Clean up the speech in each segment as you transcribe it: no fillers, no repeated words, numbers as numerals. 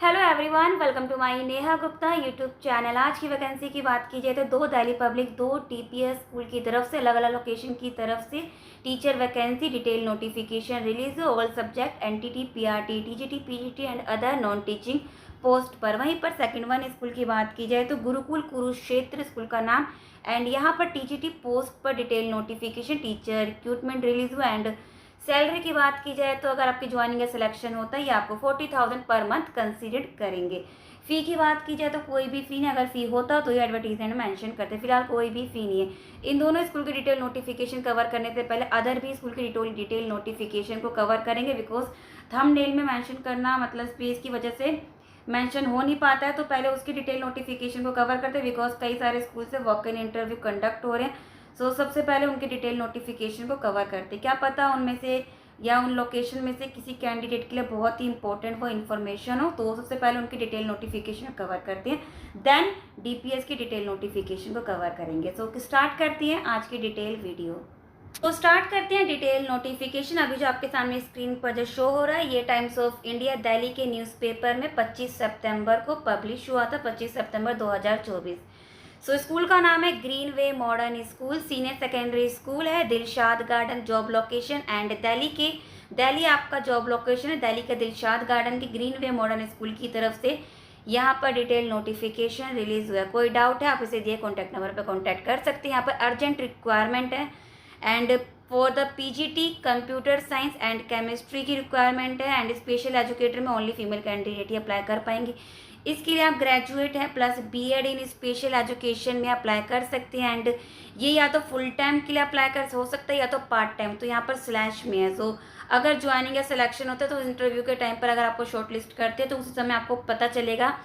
Hello everyone, welcome to my Neha Gupta YouTube channel. आज की vacancy की बात की जाए तो दो दिल्ली पब्लिक, दो टीपीएस स्कूल की तरफ से अलग अलग लोकेशन की तरफ से teacher vacancy detail notification release all subject NTT, PRT, TGT, PGT and other non teaching post पर। वहीं पर सेकंड वन स्कूल की बात की जाए तो गुरुकुल कुरुक्षेत्र स्कूल का नाम, एंड यहाँ पर टीजीटी पोस्ट पर detail notification teacher recruitment release हुआ। एंड सैलरी की बात की जाए तो अगर आपकी ज्वाइनिंग या सिलेक्शन होता है ये आपको 40,000 पर मंथ कंसीडर करेंगे। फ़ी की बात की जाए तो कोई भी फ़ी नहीं, अगर फ़ी होता तो ये एडवर्टीजमेंट में मेंशन करते। फिलहाल कोई भी फ़ी नहीं है। इन दोनों स्कूल की डिटेल नोटिफिकेशन कवर करने से पहले अदर भी स्कूल की डिटेल नोटिफिकेशन को कवर करेंगे, बिकॉज थंबनेल में मेंशन करना मतलब स्पेस की वजह से मेंशन हो नहीं पाता है, तो पहले उसकी डिटेल नोटिफिकेशन को कवर करते हैं, बिकॉज कई सारे स्कूल से वॉक इन इंटरव्यू कंडक्ट हो रहे हैं। सो सबसे पहले उनकी डिटेल नोटिफिकेशन को कवर करते हैं। क्या पता उनमें से या उन लोकेशन में से किसी कैंडिडेट के लिए बहुत ही इंपॉर्टेंट वो इन्फॉर्मेशन हो, तो सबसे पहले उनकी डिटेल नोटिफिकेशन कवर करते हैं, देन डीपीएस की डिटेल नोटिफिकेशन को कवर करेंगे। सो स्टार्ट करती हैं आज की डिटेल वीडियो। तो स्टार्ट करते हैं डिटेल नोटिफिकेशन। अभी जो आपके सामने स्क्रीन पर जो शो हो रहा है ये टाइम्स ऑफ इंडिया दिल्ली के न्यूज़पेपर में 25 सितंबर को पब्लिश हुआ था, 25 सितंबर 2024। स्कूल का नाम है Green Way Modern School, senior secondary school है, Dilshad Garden. Job location and Delhi आपका जॉब लोकेशन है, दिल्ली के दिलशाद गार्डन के ग्रीन वे मॉडर्न स्कूल की तरफ से यहाँ पर डिटेल नोटिफिकेशन रिलीज हुआ है। कोई डाउट है आप इसे दिए कॉन्टैक्ट नंबर पर कॉन्टैक्ट कर सकते हैं। यहाँ पर अर्जेंट रिक्वायरमेंट है, and for the PGT computer science and chemistry की रिक्वायरमेंट है, एंड स्पेशल एजुकेटर में ओनली फीमेल कैंडिडेट ही अप्लाई कर पाएंगे। इसके लिए आप ग्रेजुएट हैं प्लस बीएड इन स्पेशल एजुकेशन में अप्लाई कर सकते हैं, एंड ये या तो फुल टाइम के लिए अप्लाई कर हो सकता है या तो पार्ट टाइम, तो यहाँ पर स्लैश में है। सो अगर ज्वाइनिंग या सिलेक्शन होता है तो इंटरव्यू के टाइम पर अगर आपको शॉर्ट लिस्ट करते हैं तो उस समय आपको पता चलेगा।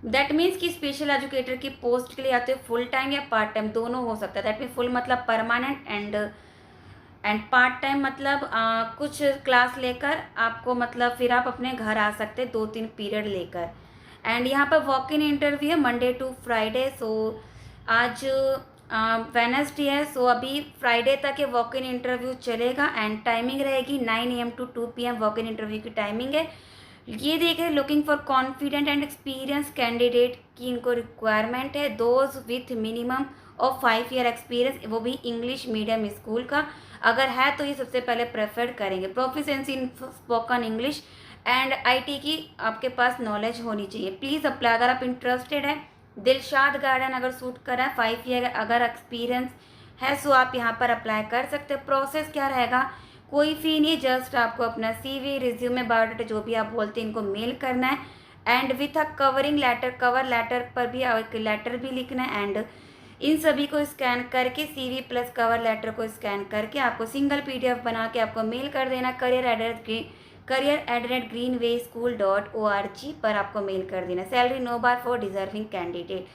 दैट मीन्स कि स्पेशल एजुकेटर की पोस्ट के लिए या तो फुल टाइम या पार्ट टाइम दोनों हो सकता है। दैट मीन फुल मतलब परमानेंट, एंड पार्ट टाइम मतलब कुछ क्लास लेकर आपको मतलब फिर आप अपने घर आ सकते हैं 2-3 पीरियड लेकर। एंड यहाँ पर वॉक इन इंटरव्यू है मंडे टू फ्राइडे। सो आज वेनसडे है, सो अभी फ्राइडे तक ये वॉक इन इंटरव्यू चलेगा, एंड टाइमिंग रहेगी 9 AM to 2 PM walk in interview की टाइमिंग है। ये देखें looking for confident and experience candidate की इनको रिक्वायरमेंट है, those with minimum of 5 year experience, वो भी इंग्लिश मीडियम स्कूल का अगर है तो ये सबसे पहले प्रेफर करेंगे। Proficiency in spoken English and IT की आपके पास नॉलेज होनी चाहिए। प्लीज़ अप्लाई अगर आप इंटरेस्टेड है। दिलशाद गार्डन अगर सूट करा है, 5 year अगर एक्सपीरियंस है सो आप यहाँ पर अप्लाई कर सकते हैं। प्रोसेस क्या रहेगा, कोई फ़ी नहीं, जस्ट आपको अपना CV, रिज्यूमे, बायोडाटा जो भी आप बोलते हैं इनको मेल करना है, and with a covering letter, cover letter पर भी एक लेटर भी लिखना है, एंड इन सभी को स्कैन करके CV प्लस कवर लेटर को स्कैन करके आपको सिंगल PDF बना के आपको मेल कर देना। career@greenwayschool.org पर आपको मेल कर देना। Salary no bar for deserving candidate.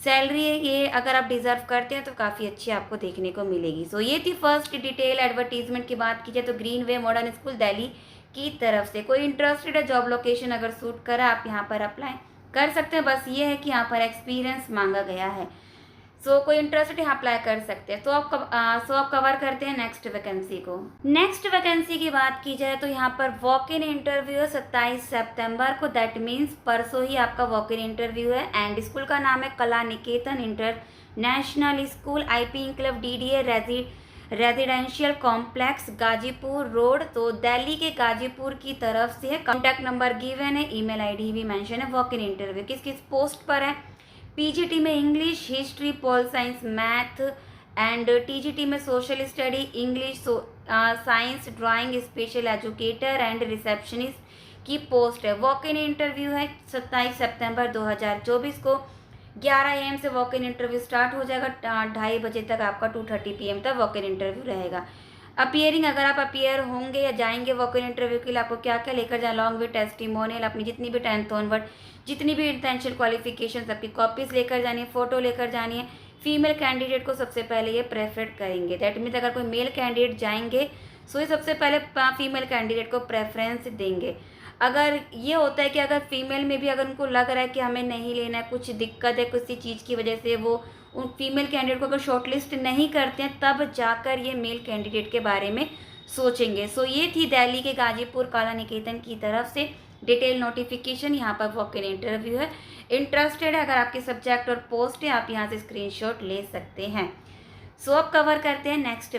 Salary ये अगर आप डिज़र्व करते हैं तो काफ़ी अच्छी आपको देखने को मिलेगी। सो ये थी फर्स्ट डिटेल। एडवर्टीजमेंट की बात की जाए तो green Way Modern school Delhi की तरफ से। कोई इंटरेस्टेड है, जॉब लोकेशन अगर सूट करा आप यहाँ पर अप्लाई कर सकते हैं। बस ये है कि यहाँ पर एक्सपीरियंस मांगा गया है। सो कोई इंटरेस्टेड यहाँ अप्लाई कर सकते हैं। तो आप कवर करते हैं नेक्स्ट वैकेंसी को। नेक्स्ट वैकेंसी की बात की जाए तो यहाँ पर वॉक इन इंटरव्यू है 27 सितंबर को, दैट मीन्स परसों ही आपका वॉक इन इंटरव्यू है, एंड स्कूल का नाम है Kala Niketan International School, IP enclave DDA residential complex Ghazipur road, तो दिल्ली के गाजीपुर की तरफ से है। कॉन्टैक्ट नंबर गिवन है, ईमेल ID भी मेंशन है। वॉक इन इंटरव्यू किस किस पोस्ट पर है, पीजीटी में English, history, pol science, math, and TGT में social study, English, science, drawing, special educator and receptionist की पोस्ट है। वॉक इन इंटरव्यू है 27 सितंबर 2024 को 11 AM से वॉक इन इंटरव्यू स्टार्ट हो जाएगा, 2:30 बजे तक आपका 2:30 PM तक वॉक इन इंटरव्यू रहेगा। अपीयरिंग अगर आप अपीयर होंगे या जाएंगे वॉक इन इंटरव्यू के लिए आपको क्या क्या लेकर जाए, अलॉन्ग विद टेस्टिमोनियल, अपनी जितनी भी 10th ऑनवर्ड जितनी भी इंटेंशियल क्वालिफिकेशन सबकी कॉपीज़ लेकर जानी है, फ़ोटो लेकर जानी है। फीमेल कैंडिडेट को सबसे पहले ये प्रेफर करेंगे। दैट मीन्स अगर कोई मेल कैंडिडेट जाएंगे सो ये सबसे पहले फीमेल कैंडिडेट को प्रेफरेंस देंगे। अगर ये होता है कि अगर फीमेल में भी अगर उनको लग रहा है कि हमें नहीं लेना है, कुछ दिक्कत है किसी चीज़ की वजह से वो उन फीमेल कैंडिडेट को अगर शॉर्टलिस्ट नहीं करते हैं तब जाकर ये मेल कैंडिडेट के बारे में सोचेंगे। सो ये थी दिल्ली के गाजीपुर कला निकेतन की तरफ से डिटेल नोटिफिकेशन, यहाँ पर वॉक इन इंटरव्यू है। इंटरेस्टेड है अगर आपके सब्जेक्ट और पोस्ट है, आप यहाँ से स्क्रीनशॉट ले सकते हैं। सो अब कवर करते हैं नेक्स्ट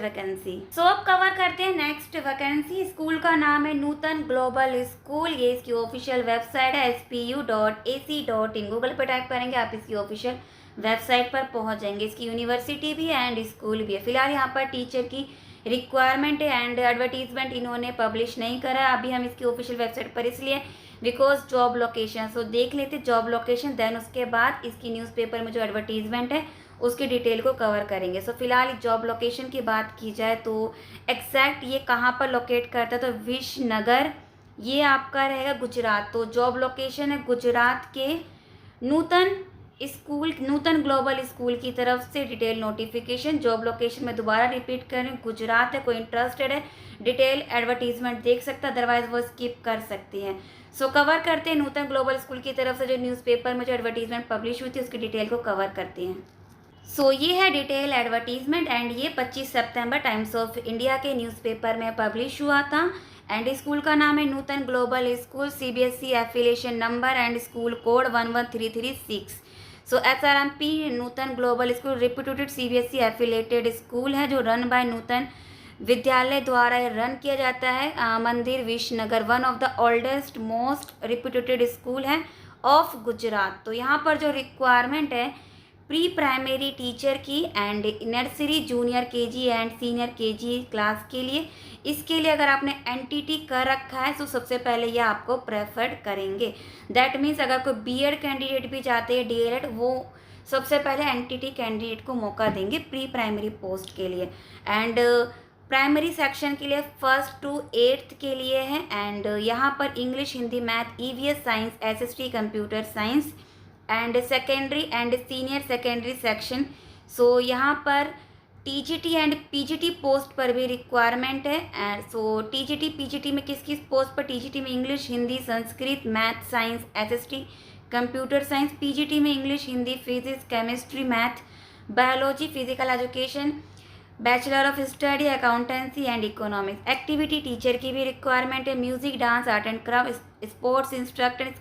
वैकेंसी। स्कूल का नाम है नूतन ग्लोबल स्कूल। ये इसकी ऑफिशियल वेबसाइट है spu.ac.in। गूगल पे टाइप करेंगे आप इसकी ऑफिशियल वेबसाइट पर पहुंच जाएंगे। इसकी यूनिवर्सिटी भी है एंड स्कूल भी है। फिलहाल यहाँ पर टीचर की रिक्वायरमेंट है एंड एडवर्टीजमेंट इन्होंने पब्लिश नहीं करा है अभी हम इसकी ऑफिशियल वेबसाइट पर, इसलिए बिकॉज जॉब लोकेशन। सो देख लेते जॉब लोकेशन, देन उसके बाद इसकी न्यूज़पेपर में जो एडवर्टीजमेंट है उसकी डिटेल को कवर करेंगे। सो फिलहाल जॉब लोकेशन की बात की जाए तो एग्जैक्ट ये कहाँ पर लोकेट करता है, तो विशनगर ये आपका रहेगा गुजरात। तो जॉब लोकेशन है गुजरात के नूतन ग्लोबल स्कूल की तरफ से डिटेल नोटिफिकेशन। जॉब लोकेशन में दोबारा रिपीट करें, गुजरात है। कोई इंटरेस्टेड है डिटेल एडवर्टीजमेंट देख सकता है, अदरवाइज वो स्किप कर सकती हैं। सो कवर करते हैं नूतन ग्लोबल स्कूल की तरफ से जो न्यूज़पेपर में जो एडवर्टीजमेंट पब्लिश हुई थी उसकी डिटेल को कवर करते हैं। सो ये है डिटेल एडवर्टीजमेंट एंड ये 25 सितंबर टाइम्स ऑफ इंडिया के न्यूज़पेपर में पब्लिश हुआ था। एंड स्कूल का नाम है Nutan Global School, CBSE affiliation number and school code 11336। So SRMP Nutan Global School reputed CBSE affiliated school है जो रन बाय नूतन विद्यालय द्वारा रन किया जाता है। Mandir Visnagar one of the oldest most reputed school है ऑफ गुजरात। तो यहाँ पर जो रिक्वायरमेंट है प्री प्राइमरी टीचर की and nursery junior KG and senior KG class के लिए, इसके लिए अगर आपने NTT कर रखा है तो सबसे पहले ये आपको प्रेफर्ड करेंगे। दैट मीन्स अगर कोई BEd कैंडिडेट भी चाहते हैं DLED, वो सबसे पहले NTT कैंडिडेट को मौका देंगे प्री प्राइमरी पोस्ट के लिए। एंड प्राइमरी सेक्शन के लिए 1st to 8th के लिए है। एंड यहाँ पर English, Hindi, math, EVS, science, SST, computer science and secondary and senior secondary section. So यहाँ पर TGT एंड PGT पोस्ट पर भी रिक्वायरमेंट है। एंड सो TGT PGT में किस किस पोस्ट पर, TGT में English, Hindi, Sanskrit, math, science, SST, computer science. PGT में English, Hindi, physics, chemistry, math, biology, physical education, bachelor of study, accountancy and economics. Activity teacher की भी रिक्वायरमेंट है, music, dance, art and craft, sports instructor,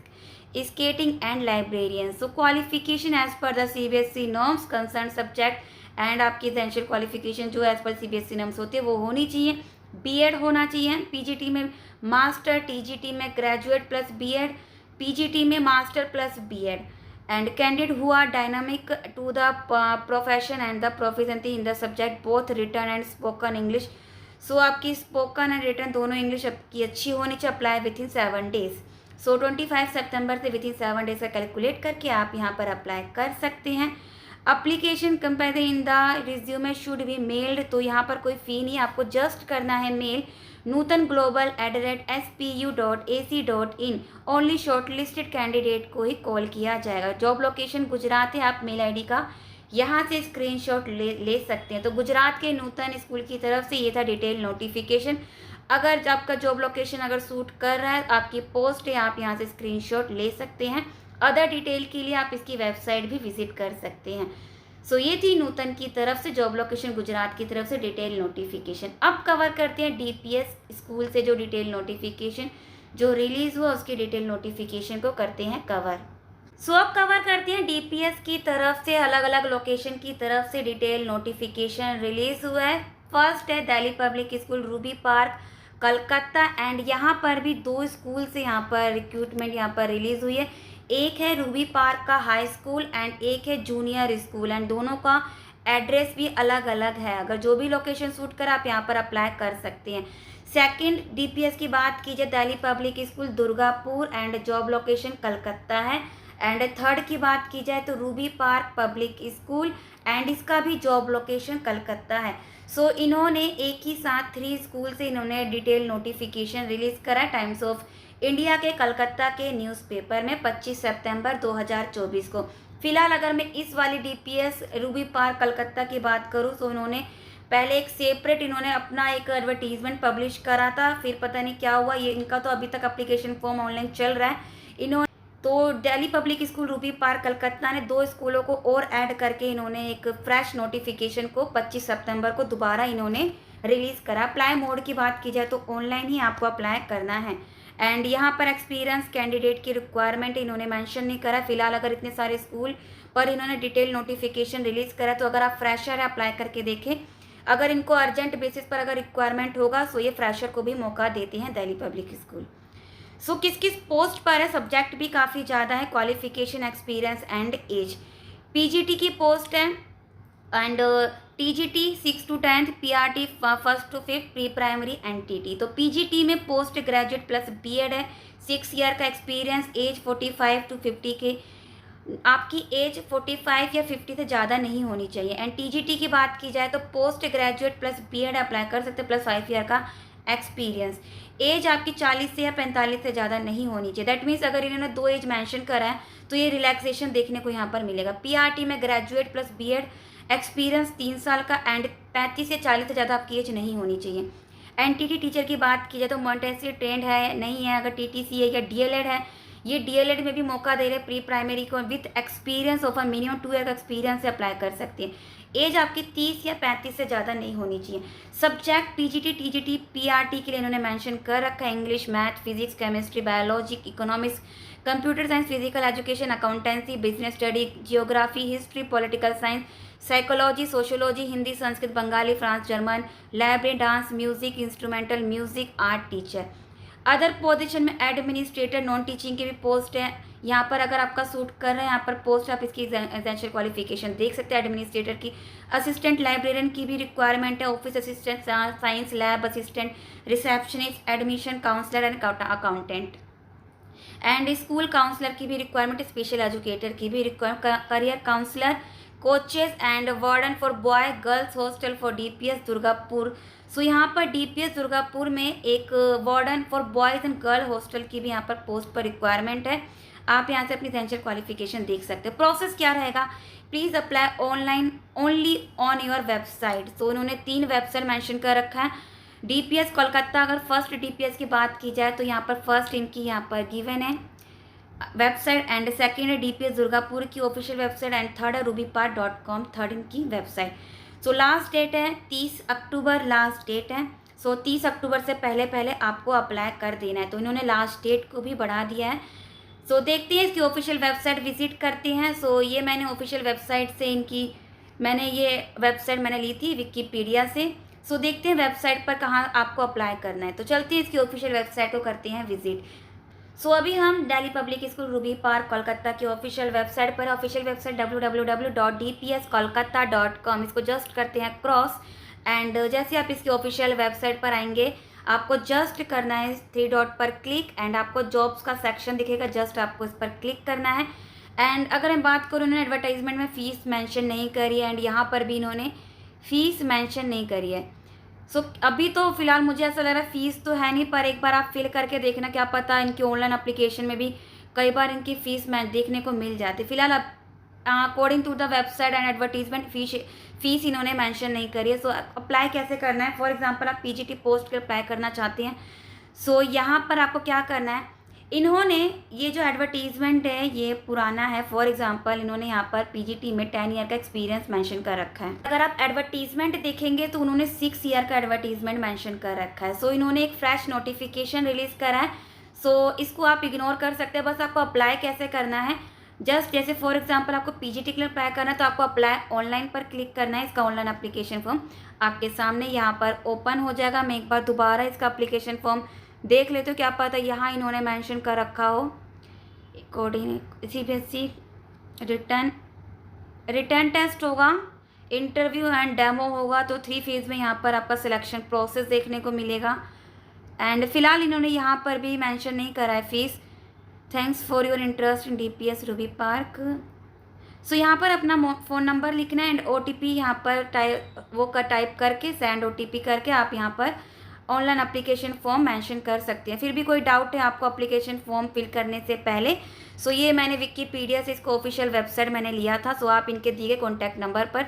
skating and librarian. So qualification as per the CBSE norms concern subject and आपकी essential qualification जो as per CBSE norms होती है वो होनी चाहिए। BEd होना चाहिए, PGT में मास्टर, TGT में ग्रेजुएट प्लस BEd, PGT में master plus BEd। And candidate who are dynamic to the profession and the proficiency in the subject both written and spoken English. So आपकी spoken and written दोनों English आपकी अच्छी होनी चाहिए। Apply within 7 days. So 25 सितंबर से within 7 days का calculate करके आप यहाँ पर अप्लाई कर सकते हैं। Application compare in the resume should be meld. तो यहाँ पर कोई फ़ी नहीं, आपको जस्ट करना है mail nutanglobal@spu.ac.in। Only shortlisted candidate को ही कॉल किया जाएगा। जॉब लोकेशन गुजरात है, आप मेल ID का यहाँ से स्क्रीनशॉट ले सकते हैं। तो गुजरात के नूतन स्कूल की तरफ से ये था डिटेल नोटिफिकेशन। अगर आपका जॉब लोकेशन अगर सूट कर रहा है, आपकी पोस्ट है, आप यहाँ से स्क्रीनशॉट ले सकते हैं। अदर डिटेल के लिए आप इसकी वेबसाइट भी विजिट कर सकते हैं। सो ये थी नूतन की तरफ से जॉब लोकेशन गुजरात की तरफ से डिटेल नोटिफिकेशन। अब कवर करते हैं DPS स्कूल से जो डिटेल नोटिफिकेशन जो रिलीज़ हुआ उसकी डिटेल नोटिफिकेशन को करते हैं कवर। सो अब कवर करते हैं DPS की तरफ से अलग अलग लोकेशन की तरफ से डिटेल नोटिफिकेशन रिलीज़ हुआ है। फर्स्ट है Delhi public school Ruby park Calcutta and यहाँ पर भी 2 स्कूल से यहाँ पर रिक्रूटमेंट यहाँ पर रिलीज़ हुई है। एक है रूबी पार्क का हाई स्कूल एंड एक है जूनियर स्कूल एंड दोनों का एड्रेस भी अलग अलग है। अगर जो भी लोकेशन सूट कर आप यहाँ पर अप्लाई कर सकते हैं। सेकंड DPS की बात कीजिए Delhi public school Durgapur and job location Calcutta है। एंड थर्ड की बात की जाए तो Ruby park public school and इसका भी जॉब लोकेशन कलकत्ता है। सो इन्होंने एक ही साथ 3 स्कूल से इन्होंने डिटेल नोटिफिकेशन रिलीज़ करा टाइम्स ऑफ इंडिया के कलकत्ता के न्यूज़पेपर में 25 सितंबर 2024 को। फिलहाल अगर मैं इस वाली DPS रूबी पार्क कलकत्ता की बात करूँ तो इन्होंने पहले एक सेपरेट इन्होंने अपना एक एडवर्टीजमेंट पब्लिश करा था, फिर पता नहीं क्या हुआ, ये इनका तो अभी तक एप्लीकेशन फॉर्म ऑनलाइन चल रहा है। इन्होंने तो Delhi public school Ruby park Calcutta ने 2 स्कूलों को और ऐड करके इन्होंने एक फ्रेश नोटिफिकेशन को 25 सितंबर को दोबारा इन्होंने रिलीज़ करा। अप्लाई मोड की बात की जाए तो ऑनलाइन ही आपको अप्लाई करना है। एंड यहाँ पर एक्सपीरियंस कैंडिडेट की रिक्वायरमेंट इन्होंने मेंशन नहीं करा फिलहाल। अगर इतने सारे स्कूल पर इन्होंने डिटेल नोटिफिकेशन रिलीज़ करा तो अगर आप फ्रेशर है अप्लाई करके देखें, अगर इनको अर्जेंट बेसिस पर अगर रिक्वायरमेंट होगा सो ये फ्रेशर को भी मौका देते हैं दिल्ली पब्लिक स्कूल। सो किस किस पोस्ट पर है, सब्जेक्ट भी काफ़ी ज़्यादा है, qualification, experience and age. PGT की पोस्ट है and TGT 6 to 10th, PRT 1st to 5th, pre primary and TT. तो पीजीटी में पोस्ट ग्रेजुएट प्लस बीएड है, 6 ईयर का एक्सपीरियंस, एज 45 to 50 के, आपकी एज 45 या 50 से ज़्यादा नहीं होनी चाहिए। एंड टीजीटी की बात की जाए तो post graduate plus BEd apply कर सकते प्लस 5 ईयर का एक्सपीरियंस। एज आपकी 40 से या 45 से ज़्यादा नहीं होनी चाहिए। दैट मीन्स अगर इन्होंने 2 एज मेंशन करा है तो ये रिलैक्सेशन देखने को यहाँ पर मिलेगा। पीआरटी में ग्रेजुएट प्लस बीएड एक्सपीरियंस 3 साल का एंड 35 से 40 से ज़्यादा आपकी एज नहीं होनी चाहिए। एनटीटी टीचर की बात की जाए तो मॉन्टेसरी ट्रेंड है नहीं है, अगर टीटीसी है या डीएलएड है, ये डीएलएड में भी मौका दे रहे प्री प्राइमरी को with experience of minimum 2 year का एक्सपीरियंस से अप्लाई कर सकती हैं। एज आपकी 30 या 35 से ज़्यादा नहीं होनी चाहिए। सब्जेक्ट पीजीटी टीजीटी पीआरटी के लिए इन्होंने मेंशन कर रखा है English, math, physics, chemistry, biology, economics, computer science, physical education, accountancy, business study, geography, history, political science, psychology, sociology, Hindi, Sanskrit, Bengali, France, German, library, dance, music, instrumental music, art teacher. Other position में administrator, non teaching की भी post है। यहाँ पर अगर आपका suit कर रहे हैं यहाँ पर पोस्ट, आप इसकी एसेंशियल क्वालिफिकेशन देख सकते हैं। एडमिनिस्ट्रेटर की, असिस्टेंट लाइब्रेरियन की भी रिक्वायरमेंट है, office assistant, science lab assistant, receptionist, admission counsellor and accountant. And school counsellor की भी रिक्वायरमेंट, स्पेशल एजुकेटर की भी requirement, career counsellor, coaches and warden for boy girls hostel for DPS Durgapur. So यहाँ पर DPS Durgapur में एक warden for boys and girl hostel की भी यहाँ पर पोस्ट पर रिक्वायरमेंट है। आप यहाँ से अपनी एसेंशियल क्वालिफिकेशन देख सकते हैं। प्रोसेस क्या रहेगा, please apply online only on your website. तो उन्होंने 3 वेबसाइट मेंशन कर रखा है। डीपीएस कोलकाता, अगर फर्स्ट डीपीएस की बात की जाए तो यहाँ पर फर्स्ट इनकी यहाँ पर गिवन है वेबसाइट एंड सेकेंड है डीपीएस दुर्गापुर की ऑफिशियल वेबसाइट एंड थर्ड है rubypart.com, थर्ड इनकी वेबसाइट। सो लास्ट डेट है 30 अक्टूबर लास्ट डेट है। सो 30 अक्टूबर से पहले आपको अप्लाई कर देना है। तो इन्होंने लास्ट डेट को भी बढ़ा दिया है। सो देखते हैं इसकी ऑफिशियल वेबसाइट विजिट करते हैं। सो ये मैंने ऑफिशियल वेबसाइट से इनकी ये वेबसाइट मैंने ली थी विकिपीडिया से। सो देखते हैं वेबसाइट पर कहाँ आपको अप्लाई करना है। तो चलते हैं इसकी ऑफिशियल वेबसाइट को करते हैं विजिट। सो अभी हम Delhi public school Ruby park Kolkata की ऑफिशियल वेबसाइट पर, ऑफिशियल वेबसाइट www.dpskolkata.com, इसको जस्ट करते हैं क्रॉस। एंड जैसे आप इसकी ऑफिशियल वेबसाइट पर आएंगे आपको जस्ट करना है 3 डॉट पर क्लिक एंड आपको जॉब्स का सेक्शन दिखेगा, जस्ट आपको इस पर क्लिक करना है। एंड अगर मैं बात करूँ, उन्होंने एडवर्टाइजमेंट में फ़ीस मेंशन नहीं करी है एंड यहाँ पर भी इन्होंने फ़ीस मेंशन नहीं करी है। सो अभी तो फिलहाल मुझे ऐसा लग रहा है फ़ीस तो है नहीं, पर एक बार आप फिल करके देखना, क्या पता इनकी ऑनलाइन एप्लीकेशन में भी कई बार इनकी फ़ीस मैं देखने को मिल जाती। फिलहाल according to the website and advertisement fees इन्होंने मेंशन नहीं करी है। सो अप्लाई कैसे करना है, फॉर एग्जांपल आप पीजीटी पोस्ट के अप्लाई करना चाहते हैं। सो यहाँ पर आपको क्या करना है, इन्होंने ये जो एडवर्टीजमेंट है ये पुराना है। फॉर एग्जांपल इन्होंने यहाँ पर पीजीटी में 10 ईयर का एक्सपीरियंस मेंशन कर रखा है। अगर आप एडवर्टीजमेंट देखेंगे तो उन्होंने 6 ईयर का एडवर्टीजमेंट मेंशन कर रखा है। सो इन्होंने एक फ्रेश नोटिफिकेशन रिलीज़ करा है। सो इसको आप इग्नोर कर सकते हैं। बस आपको अप्लाई कैसे करना है, जस्ट जैसे फॉर एग्जांपल आपको पीजीटी के लिए अप्लाई करना है तो आपको अप्लाई ऑनलाइन पर क्लिक करना है। इसका ऑनलाइन एप्लीकेशन फॉर्म आपके सामने यहाँ पर ओपन हो जाएगा। मैं एक बार दोबारा इसका एप्लीकेशन फॉर्म देख लेते हो, क्या पता यहाँ इन्होंने मेंशन कर रखा हो कोऑर्डिनेट सीबीएसई रिटर्न टेस्ट होगा, इंटरव्यू एंड डेमो होगा। तो 3 फेज़ में यहाँ पर आपका सिलेक्शन प्रोसेस देखने को मिलेगा। एंड फिलहाल इन्होंने यहाँ पर भी मेंशन नहीं करा है fees. Thanks for your interest in DPS Ruby Park. So यहाँ पर अपना फ़ोन नंबर लिखना है एंड ओटीपी यहाँ पर टाइप करके सेंड ओटीपी करके आप यहाँ पर ऑनलाइन एप्लीकेशन फॉर्म मेंशन कर सकते हैं। फिर भी कोई डाउट है आपको एप्लीकेशन फॉर्म फिल करने से पहले, सो ये मैंने विकिपीडिया से इसको ऑफिशियल वेबसाइट मैंने लिया था। सो आप इनके दिए गए कॉन्टैक्ट नंबर पर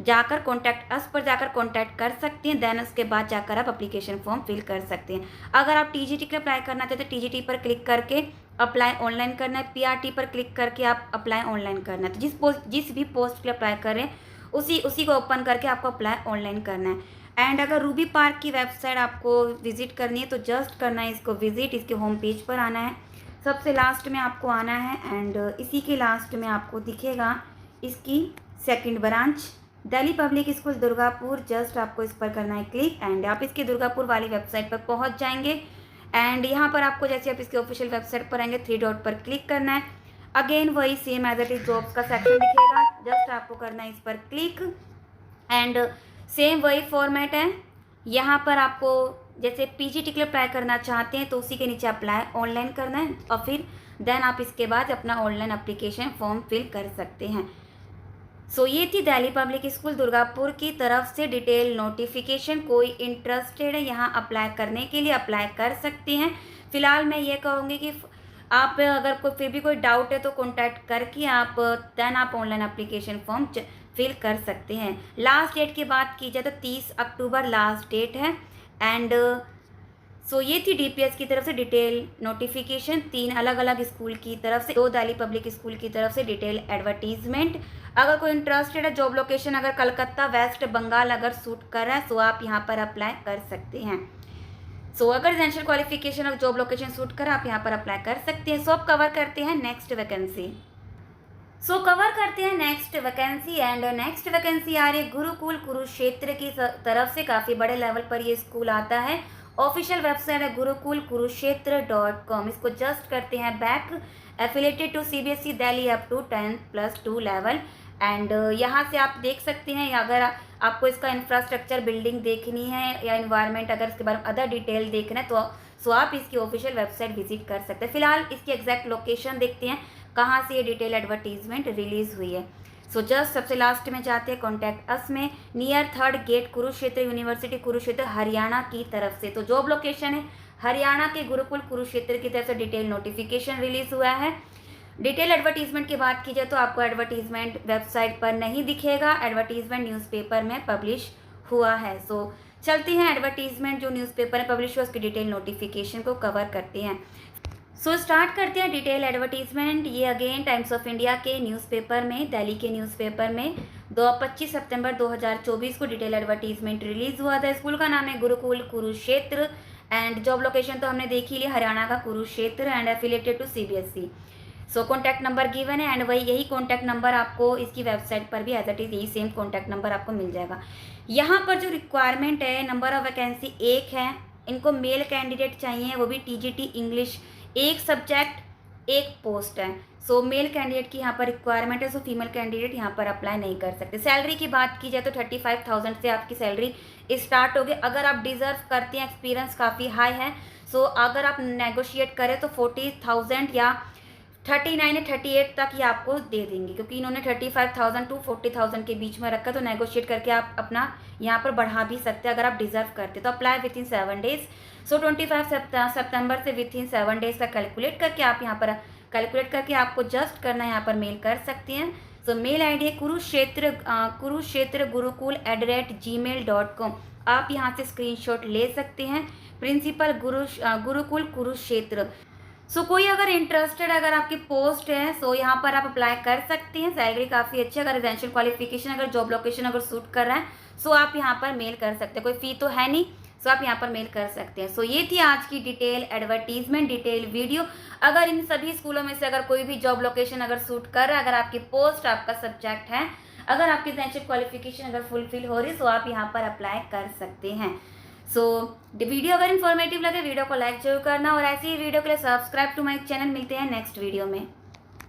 जाकर कॉन्टैक्ट कर सकते हैं। देन उसके बाद जाकर आप एप्लीकेशन फॉर्म फिल कर सकते हैं। अगर आप टीजीटी के अप्लाई करना चाहते हैं तो टीजीटी पर क्लिक करके अप्लाई ऑनलाइन करना है, पीआरटी पर क्लिक करके आप अप्लाई ऑनलाइन करना है। तो जिस भी पोस्ट के लिए अप्लाई कर रहे हैं उसी को ओपन करके आपको अप्लाई ऑनलाइन करना है। एंड अगर रूबी पार्क की वेबसाइट आपको विज़िट करनी है तो जस्ट करना है इसको विज़िट, इसके होम पेज पर आना है, सबसे लास्ट में आपको आना है एंड इसी के लास्ट में आपको दिखेगा इसकी second branch Delhi public school Durgapur. Just आपको इस पर करना है क्लिक एंड आप इसके दुर्गापुर वाली वेबसाइट पर पहुंच जाएंगे एंड यहाँ पर आपको जैसे आप इसके ऑफिशियल वेबसाइट पर आएंगे 3 डॉट पर क्लिक करना है। अगेन वही same as it is jobs का सेक्शन दिखेगा, जस्ट आपको करना है इस पर क्लिक एंड सेम वही फॉर्मेट है। यहाँ पर आपको जैसे पीजीटी के लिए अप्लाई करना चाहते हैं तो उसी के नीचे अप्लाई ऑनलाइन करना है और फिर देन आप इसके बाद अपना ऑनलाइन एप्लीकेशन फॉर्म फिल कर सकते हैं। सो ये थी दिल्ली पब्लिक स्कूल दुर्गापुर की तरफ से डिटेल नोटिफिकेशन। कोई इंटरेस्टेड है यहाँ अप्लाई करने के लिए अप्लाई कर सकते हैं। फिलहाल मैं ये कहूँगी कि आप अगर कोई फिर भी कोई डाउट है तो कॉन्टैक्ट करके आप देन आप ऑनलाइन एप्लीकेशन फॉर्म फिल कर सकते हैं। लास्ट डेट की बात की जाए तो 30 अक्टूबर लास्ट डेट है एंड सो ये थी डीपीएस की तरफ से डिटेल नोटिफिकेशन, 3 अलग अलग स्कूल की तरफ से, 2 दिल्ली पब्लिक स्कूल की तरफ से डिटेल एडवर्टीजमेंट। अगर कोई इंटरेस्टेड है, जॉब लोकेशन अगर कलकत्ता वेस्ट बंगाल अगर सूट कर रहा है तो आप यहाँ पर अप्लाई कर सकते हैं। सो अगर रेजिडेंशियल क्वालिफिकेशन और जॉब लोकेशन सूट कर आप यहाँ पर अप्लाई कर सकते हैं। सो अब कवर करते हैं next vacancy. Next vacancy and next vacancy आ रही है गुरुकुल कुरुक्षेत्र की तरफ से। काफ़ी बड़े लेवल पर ये स्कूल आता है। ऑफिशियल वेबसाइट है गुरुकुल कुरुक्षेत्र .com। इसको जस्ट करते हैं back. Affiliated to CBSE Delhi up to 10+2 level and यहाँ से आप देख सकते हैं। अगर आपको इसका इंफ्रास्ट्रक्चर बिल्डिंग देखनी है या इन्वायरमेंट अगर इसके बारे में अदर डिटेल देखना है तो आप इसकी ऑफिशियल वेबसाइट विजिट कर सकते हैं। फिलहाल इसकी एग्जैक्ट लोकेशन देखते हैं कहाँ से ये डिटेल एडवर्टीजमेंट रिलीज़ हुई है। सो जस्ट सबसे लास्ट में जाते हैं कॉन्टैक्ट अस में, near 3rd gate Kurukshetra university Kurukshetra Haryana की तरफ से। तो जॉब लोकेशन है हरियाणा के गुरुकुल कुरुक्षेत्र की तरफ से डिटेल नोटिफिकेशन रिलीज़ हुआ है। डिटेल एडवर्टीजमेंट की बात की जाए तो आपको एडवर्टीजमेंट वेबसाइट पर नहीं दिखेगा, एडवर्टीजमेंट न्यूज़पेपर में पब्लिश हुआ है। सो चलते हैं एडवर्टीजमेंट जो न्यूज़पेपर में पब्लिश हुआ उसकी डिटेल नोटिफिकेशन को कवर करते हैं। सो स्टार्ट करते हैं डिटेल एडवर्टीजमेंट। ये अगेन टाइम्स ऑफ इंडिया के न्यूज़पेपर में, दिल्ली के न्यूज़पेपर में 25 सितंबर 2024 को डिटेल एडवर्टीजमेंट रिलीज़ हुआ था। स्कूल का नाम है Gurukul Kurukshetra and job location तो हमने देख ही लिया हरियाणा का Kurukshetra and affiliated to CBSE. So contact number given है एंड वही यही कॉन्टैक्ट नंबर आपको इसकी वेबसाइट पर भी एज इट इज़ यही सेम कॉन्टैक्ट नंबर आपको मिल जाएगा। यहाँ पर जो रिक्वायरमेंट है, नंबर ऑफ वैकेंसी 1 है। इनको मेल कैंडिडेट चाहिए, वो भी टीजीटी इंग्लिश, 1 सब्जेक्ट 1 पोस्ट है। सो मेल कैंडिडेट की यहाँ पर रिक्वायरमेंट है। सो फीमेल कैंडिडेट यहाँ पर अप्लाई नहीं कर सकते। सैलरी की बात की जाए तो 35,000 से आपकी सैलरी स्टार्ट होगी। अगर आप डिज़र्व करते हैं, एक्सपीरियंस काफ़ी हाई है, सो अगर आप नेगोशिएट करें तो 40,000 या 39 या 38 तक ही आपको दे देंगे, क्योंकि इन्होंने 35,000 टू 40,000 के बीच में रखा। तो नेगोशिएट करके आप अपना यहाँ पर बढ़ा भी सकते हैं अगर आप डिज़र्व करते। तो apply with in 7 days. So 25 सितंबर से विद इन 7 डेज का कैलकुलेट करके आप यहाँ पर कैलकुलेट करके आपको जस्ट करना है, यहाँ पर मेल कर सकते हैं। सो मेल आईडी है कुरुक्षेत्र gurukul@gmail.com। आप यहाँ से स्क्रीनशॉट ले सकते हैं। प्रिंसिपल गुरुकुल कुरुक्षेत्र। सो कोई अगर इंटरेस्टेड अगर आपकी पोस्ट है सो यहाँ पर आप अप्लाई कर सकते हैं। सैलरी काफ़ी अच्छी है। अगर रेजिडेंशियल क्वालिफिकेशन अगर जॉब लोकेशन अगर सूट कर रहा है सो आप यहाँ पर मेल कर सकते हैं। कोई फ़ी तो है नहीं, सो आप यहाँ पर मेल कर सकते हैं। सो ये थी आज की डिटेल एडवर्टीजमेंट डिटेल वीडियो। अगर इन सभी स्कूलों में से अगर कोई भी जॉब लोकेशन अगर सूट कर रहा है, अगर आपकी पोस्ट आपका सब्जेक्ट है, अगर आपकी रेजिडेंशियल क्वालिफिकेशन अगर फुलफिल हो रही, सो आप यहाँ पर अप्लाई कर सकते हैं। सो वीडियो अगर इन्फॉर्मेटिव लगे वीडियो को लाइक जरूर करना और ऐसी ही वीडियो के लिए सब्सक्राइब टू माय चैनल। मिलते हैं नेक्स्ट वीडियो में।